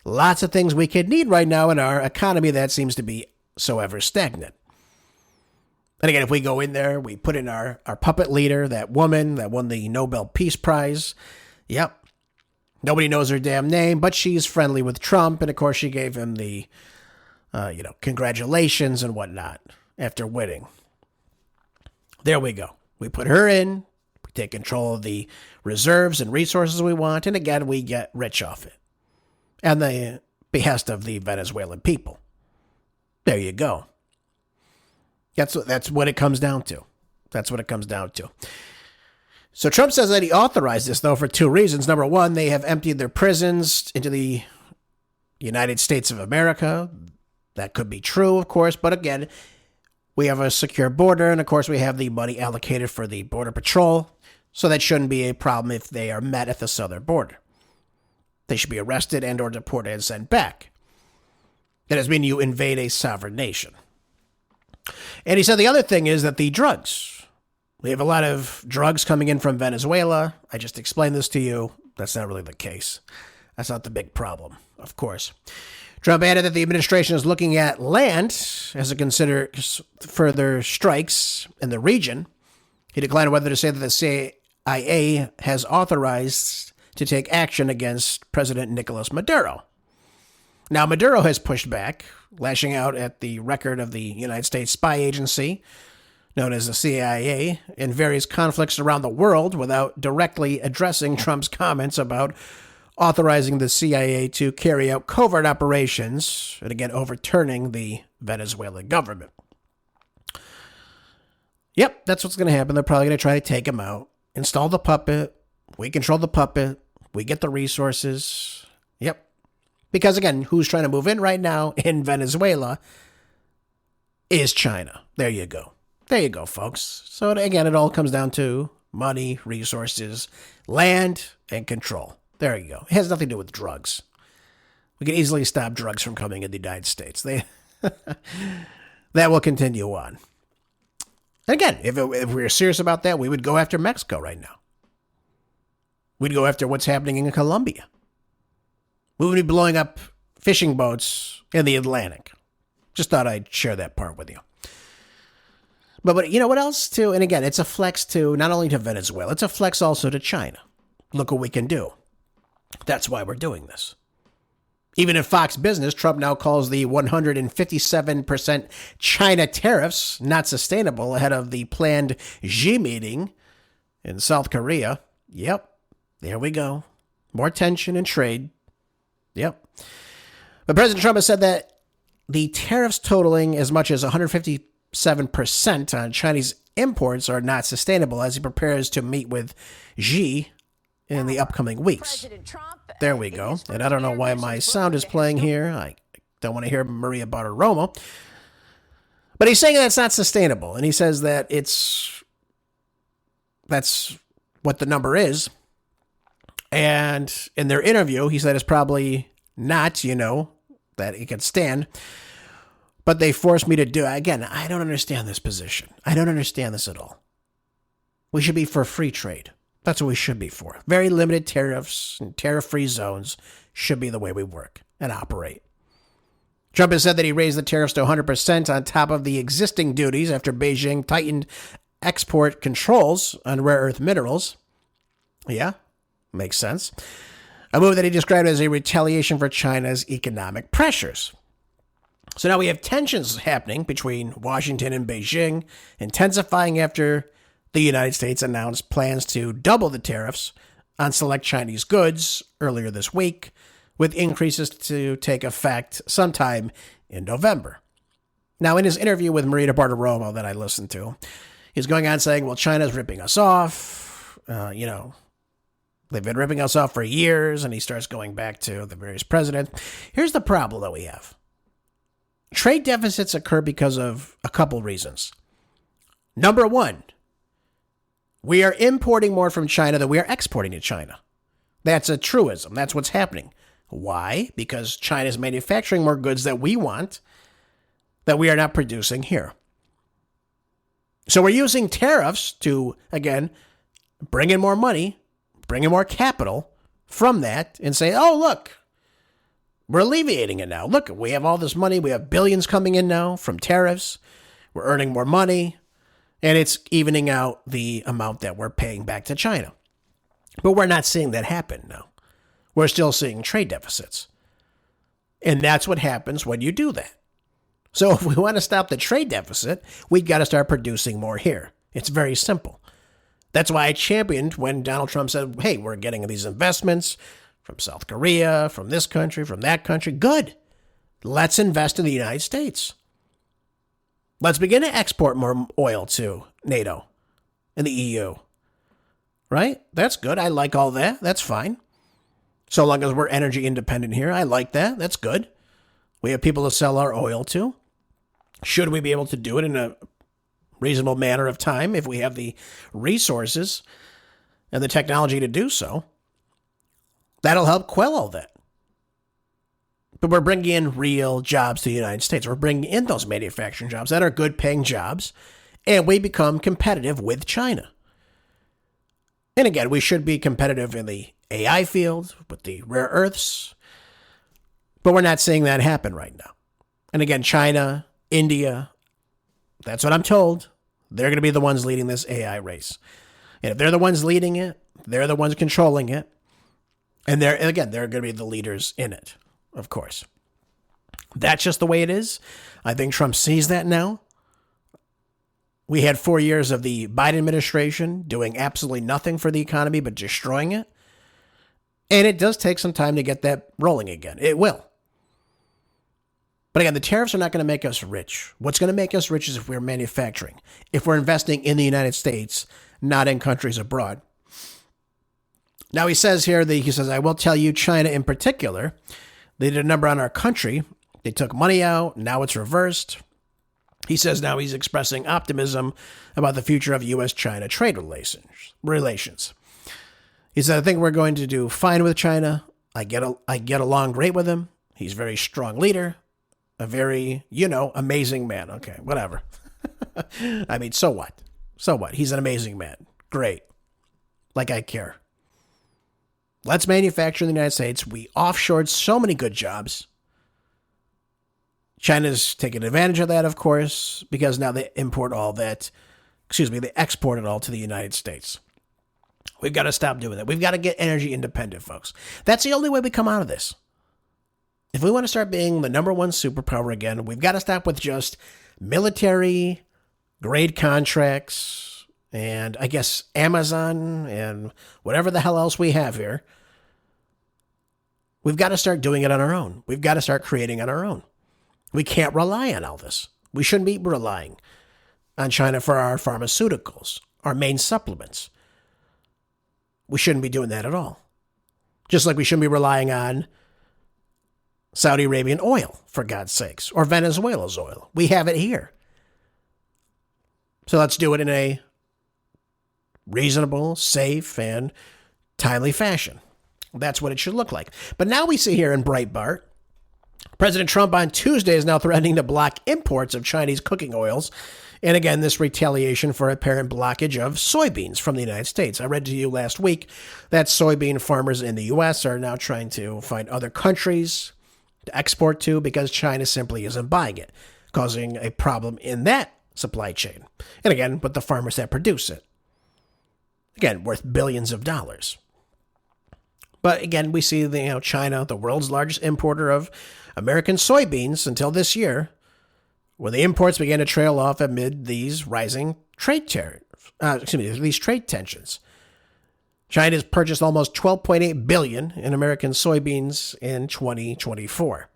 Lots of things we could need right now in our economy that seems to be so ever stagnant. And again, if we go in there, we put in our puppet leader, that woman that won the Nobel Peace Prize. Yep. Nobody knows her damn name, but she's friendly with Trump. And of course, she gave him the, congratulations and whatnot after winning. There we go. We put her in. Take control of the reserves and resources we want, and again, we get rich off it. And the behest of the Venezuelan people. There you go. That's what it comes down to. That's what it comes down to. So Trump says that he authorized this, though, for 2 reasons. Number one, they have emptied their prisons into the United States of America. That could be true, of course, but again, We have a secure border, and of course we have the money allocated for the border patrol, so that shouldn't be a problem if they are met at the southern border. They should be arrested and or deported and sent back. That doesn't mean you invade a sovereign nation. And he said the other thing is that the drugs. We have a lot of drugs coming in from Venezuela. I just explained this to you. That's not really the case. That's not the big problem, of course. Trump added that the administration is looking at land as it considers further strikes in the region. He declined whether to say that the CIA has authorized to take action against President Nicolas Maduro. Now, Maduro has pushed back, lashing out at the record of the United States spy agency, known as the CIA, in various conflicts around the world without directly addressing Trump's comments about authorizing the CIA to carry out covert operations, and again, overturning the Venezuelan government. Yep, that's what's going to happen. They're probably going to try to take him out, install the puppet. We control the puppet. We get the resources. Yep. Because again, who's trying to move in right now in Venezuela is China. There you go. There you go, folks. So again, it all comes down to money, resources, land, and control. There you go. It has nothing to do with drugs. We can easily stop drugs from coming in the United States. That will continue on. And again, if we were serious about that, we would go after Mexico right now. We'd go after what's happening in Colombia. We would be blowing up fishing boats in the Atlantic. Just thought I'd share that part with you. But you know what else, too? And again, it's a flex, too, not only to Venezuela. It's a flex also to China. Look what we can do. That's why we're doing this. Even in Fox Business, Trump now calls the 157% China tariffs not sustainable ahead of the planned Xi meeting in South Korea. Yep, there we go. More tension and trade. Yep. But President Trump has said that the tariffs totaling as much as 157% on Chinese imports are not sustainable as he prepares to meet with Xi in the upcoming weeks. There we go. And I don't know why my sound is playing here. I don't want to hear Maria Bartiromo. But he's saying that's not sustainable. And he says that that's what the number is. And in their interview, he said it's probably not, that he can stand. But they forced me to do it. Again, I don't understand this position. I don't understand this at all. We should be for free trade. That's what we should be for. Very limited tariffs and tariff-free zones should be the way we work and operate. Trump has said that he raised the tariffs to 100% on top of the existing duties after Beijing tightened export controls on rare earth minerals. Yeah, makes sense. A move that he described as a retaliation for China's economic pressures. So now we have tensions happening between Washington and Beijing, intensifying after the United States announced plans to double the tariffs on select Chinese goods earlier this week, with increases to take effect sometime in November. Now, in his interview with Maria Bartiromo that I listened to, he's going on saying, well, China's ripping us off. They've been ripping us off for years, and he starts going back to the various presidents. Here's the problem that we have. Trade deficits occur because of a couple reasons. Number one, we are importing more from China than we are exporting to China. That's a truism. That's what's happening. Why? Because China is manufacturing more goods that we want that we are not producing here. So we're using tariffs to, again, bring in more money, bring in more capital from that and say, oh, look, we're alleviating it now. Look, we have all this money. We have billions coming in now from tariffs. We're earning more money. And it's evening out the amount that we're paying back to China. But we're not seeing that happen now. We're still seeing trade deficits. And that's what happens when you do that. So if we want to stop the trade deficit, we've got to start producing more here. It's very simple. That's why I championed when Donald Trump said, hey, we're getting these investments from South Korea, from this country, from that country. Good. Let's invest in the United States. Let's begin to export more oil to NATO and the EU. Right? That's good. I like all that. That's fine. So long as we're energy independent here, I like that. That's good. We have people to sell our oil to. Should we be able to do it in a reasonable manner of time if we have the resources and the technology to do so? That'll help quell all that. But we're bringing in real jobs to the United States. We're bringing in those manufacturing jobs that are good paying jobs, and we become competitive with China. And again, we should be competitive in the AI field with the rare earths, but we're not seeing that happen right now. And again, China, India, that's what I'm told. They're going to be the ones leading this AI race. And if they're the ones leading it, they're the ones controlling it. And they're going to be the leaders in it, of course. That's just the way it is. I think Trump sees that now. We had 4 years of the Biden administration doing absolutely nothing for the economy but destroying it. And it does take some time to get that rolling again. It will. But again, the tariffs are not going to make us rich. What's going to make us rich is if we're manufacturing, if we're investing in the United States, not in countries abroad. Now he says here, I will tell you, China in particular, they did a number on our country. They took money out. Now it's reversed. He says now he's expressing optimism about the future of U.S.-China trade relations. He said, I think we're going to do fine with China. I get along great with him. He's a very strong leader. A very, amazing man. Okay, whatever. I mean, so what? So what? He's an amazing man. Great. Like I care. Let's manufacture in the United States. We offshored so many good jobs. China's taking advantage of that, of course, because now they export it all to the United States. We've got to stop doing that. We've got to get energy independent, folks. That's the only way we come out of this. If we want to start being the number one superpower again, we've got to stop with just military grade contracts and I guess Amazon and whatever the hell else we have here. We've got to start doing it on our own. We've got to start creating on our own. We can't rely on all this. We shouldn't be relying on China for our pharmaceuticals, our main supplements. We shouldn't be doing that at all. Just like we shouldn't be relying on Saudi Arabian oil, for God's sakes, or Venezuela's oil. We have it here. So let's do it in a reasonable, safe, and timely fashion. That's what it should look like. But now we see here in Breitbart, President Trump on Tuesday is now threatening to block imports of Chinese cooking oils. And again, this retaliation for apparent blockage of soybeans from the United States. I read to you last week that soybean farmers in the U.S. are now trying to find other countries to export to because China simply isn't buying it, causing a problem in that supply chain. And again, with the farmers that produce it. Again, worth billions of dollars. But again, we see China, the world's largest importer of American soybeans until this year, when the imports began to trail off amid these rising trade these trade tensions. China has purchased almost $12.8 billion in American soybeans in 2024.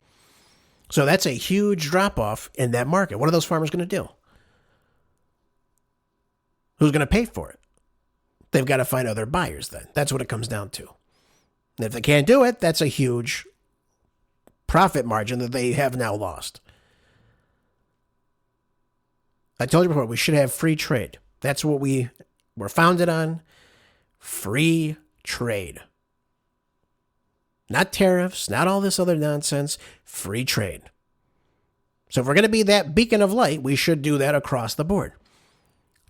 So that's a huge drop-off in that market. What are those farmers going to do? Who's going to pay for it? They've got to find other buyers then. That's what it comes down to. And if they can't do it, that's a huge profit margin that they have now lost. I told you before, we should have free trade. That's what we were founded on. Free trade. Not tariffs, not all this other nonsense. Free trade. So if we're going to be that beacon of light, we should do that across the board.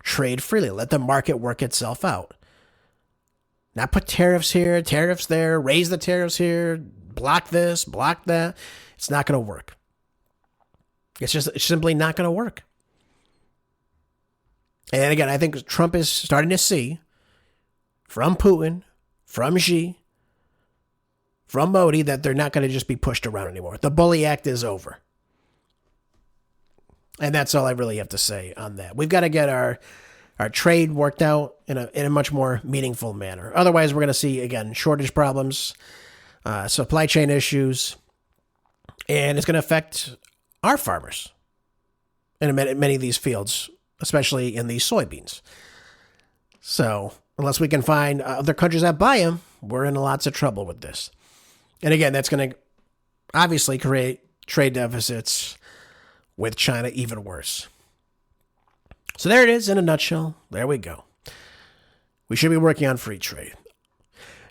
Trade freely. Let the market work itself out. Not put tariffs here, tariffs there, raise the tariffs here, block this, block that. It's not going to work. It's simply not going to work. And again, I think Trump is starting to see from Putin, from Xi, from Modi, that they're not going to just be pushed around anymore. The bully act is over. And that's all I really have to say on that. We've got to get our trade worked out in a much more meaningful manner. Otherwise, we're going to see, again, shortage problems, supply chain issues, and it's going to affect our farmers in many of these fields, especially in these soybeans. So unless we can find other countries that buy them, we're in lots of trouble with this. And again, that's going to obviously create trade deficits with China even worse. So there it is in a nutshell. There we go. We should be working on free trade.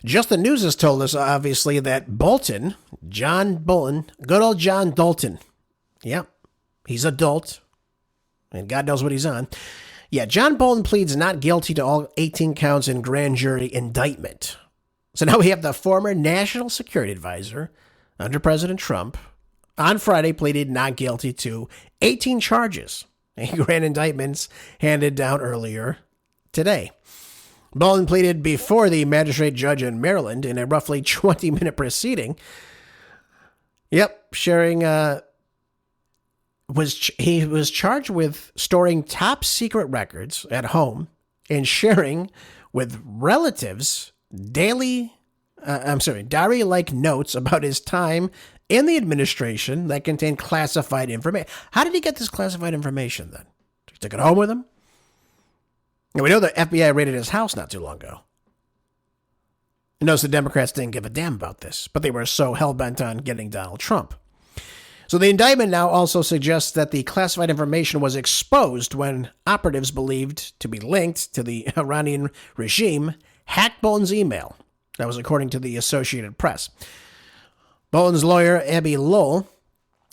Just the News has told us, obviously, that Bolton, John Bolton, good old John Dalton. Yep, he's adult, and God knows what he's on. Yeah, John Bolton pleads not guilty to all 18 counts in grand jury indictment. So now we have the former national security advisor under President Trump on Friday pleaded not guilty to 18 charges and grand indictments handed down earlier today. Bolton pleaded before the magistrate judge in Maryland in a roughly 20-minute proceeding. Yep, he was charged with storing top secret records at home and sharing with relatives diary-like notes about his time in the administration that contained classified information. How did he get this classified information then? He took it home with him? And we know the FBI raided his house not too long ago. You notice the Democrats didn't give a damn about this, but they were so hell-bent on getting Donald Trump. So the indictment now also suggests that the classified information was exposed when operatives believed to be linked to the Iranian regime hacked Bolton's email. That was according to the Associated Press. Bolton's lawyer, Abby Lowell,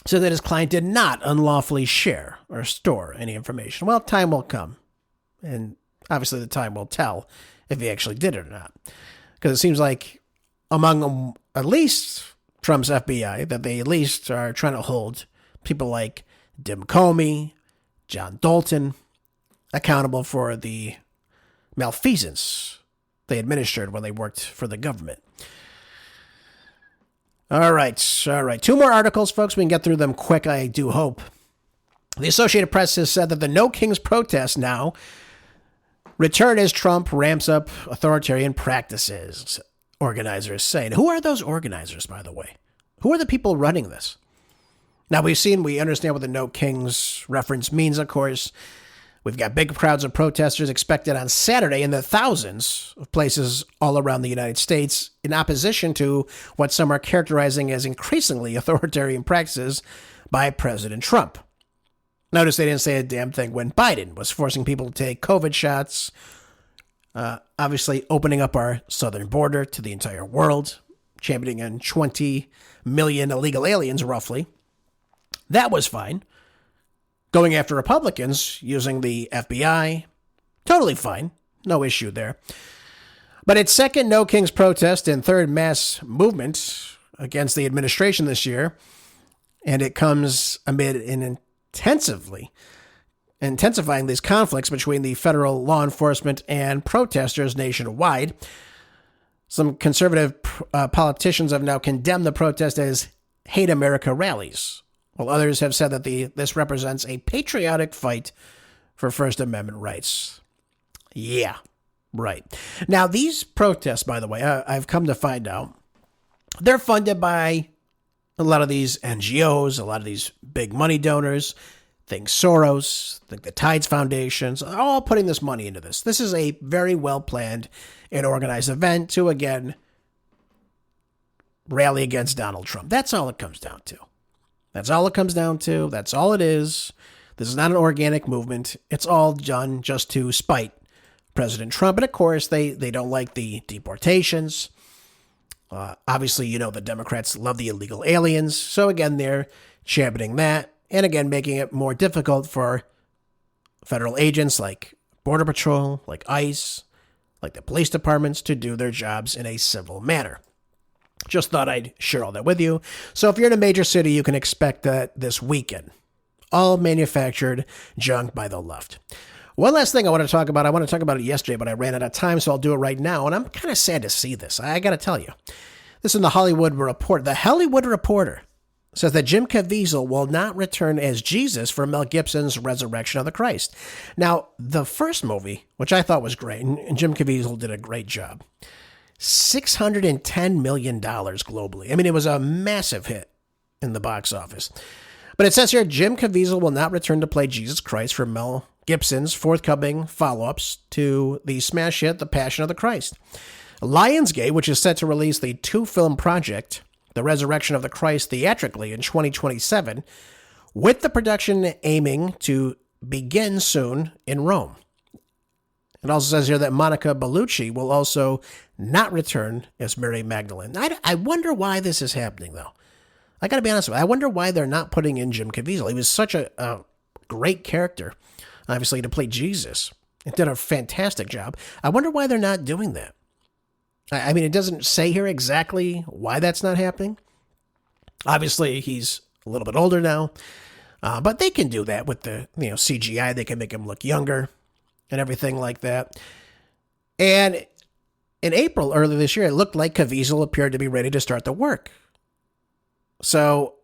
said that his client did not unlawfully share or store any information. Well, time will come. And obviously the time will tell if he actually did it or not. Because it seems like among at least Trump's FBI, that they at least are trying to hold people like Dim Comey, John Dalton, accountable for the malfeasance they administered when they worked for the government. All right. 2 more articles, folks. We can get through them quick, I do hope. The Associated Press has said that the No Kings protests now return as Trump ramps up authoritarian practices, organizers say. And who are those organizers, by the way? Who are the people running this? Now, we understand what the No Kings reference means, of course. We've got big crowds of protesters expected on Saturday in the thousands of places all around the United States in opposition to what some are characterizing as increasingly authoritarian practices by President Trump. Notice they didn't say a damn thing when Biden was forcing people to take COVID shots, obviously opening up our southern border to the entire world, championing 20 million illegal aliens, roughly. That was fine. Going after Republicans using the FBI, totally fine. No issue there. But its second No Kings protest and third mass movement against the administration this year, and it comes amid an intensifying these conflicts between the federal law enforcement and protesters nationwide. Some conservative politicians have now condemned the protest as hate America rallies, while others have said that this represents a patriotic fight for First Amendment rights. Yeah, right. Now, these protests, by the way, I've come to find out, they're funded by a lot of these NGOs, a lot of these big money donors, think Soros, think the Tides Foundations, are all putting this money into this. This is a very well-planned and organized event to, again, rally against Donald Trump. That's all it comes down to. That's all it comes down to. That's all it is. This is not an organic movement. It's all done just to spite President Trump. And of course, they don't like the deportations. Obviously, the Democrats love the illegal aliens. So again, they're championing that. And again, making it more difficult for federal agents like Border Patrol, like ICE, like the police departments to do their jobs in a civil manner. Just thought I'd share all that with you. So if you're in a major city, you can expect that this weekend. All manufactured junk by the left. One last thing I want to talk about. I want to talk about it yesterday, but I ran out of time, so I'll do it right now. And I'm kind of sad to see this. I got to tell you. This is in the Hollywood Reporter. The Hollywood Reporter says that Jim Caviezel will not return as Jesus for Mel Gibson's Resurrection of the Christ. Now, the first movie, which I thought was great, and Jim Caviezel did a great job, $610 million globally. I mean, it was a massive hit in the box office. But it says here, Jim Caviezel will not return to play Jesus Christ for Mel Gibson's forthcoming follow-ups to the smash hit, The Passion of the Christ. Lionsgate, which is set to release the 2-film project, The Resurrection of the Christ, theatrically in 2027, with the production aiming to begin soon in Rome. It also says here that Monica Bellucci will also not return as Mary Magdalene. I wonder why this is happening, though. I got to be honest with you. I wonder why they're not putting in Jim Caviezel. He was such a great character, obviously, to play Jesus. He did a fantastic job. I wonder why they're not doing that. I mean, it doesn't say here exactly why that's not happening. Obviously, he's a little bit older now, but they can do that with the CGI. They can make him look younger and everything like that. And in April earlier this year, it looked like Caviezel appeared to be ready to start the work. So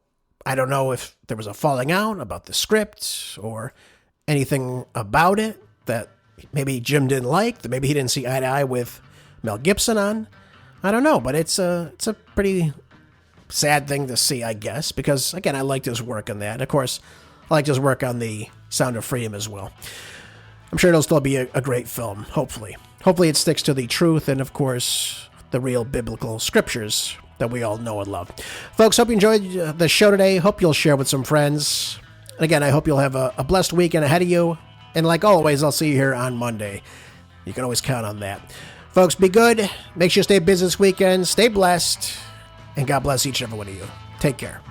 I don't know if there was a falling out about the script or anything about it that maybe Jim didn't like, that maybe he didn't see eye to eye with Mel Gibson on. I don't know, but it's a pretty sad thing to see, I guess, because, again, I liked his work on that. Of course, I liked his work on the Sound of Freedom as well. I'm sure it'll still be a great film, hopefully. Hopefully it sticks to the truth and, of course, the real biblical scriptures that we all know and love. Folks, hope you enjoyed the show today. Hope you'll share with some friends. And again, I hope you'll have a blessed weekend ahead of you. And like always, I'll see you here on Monday. You can always count on that. Folks, be good. Make sure you stay busy this weekend. Stay blessed. And God bless each and every one of you. Take care.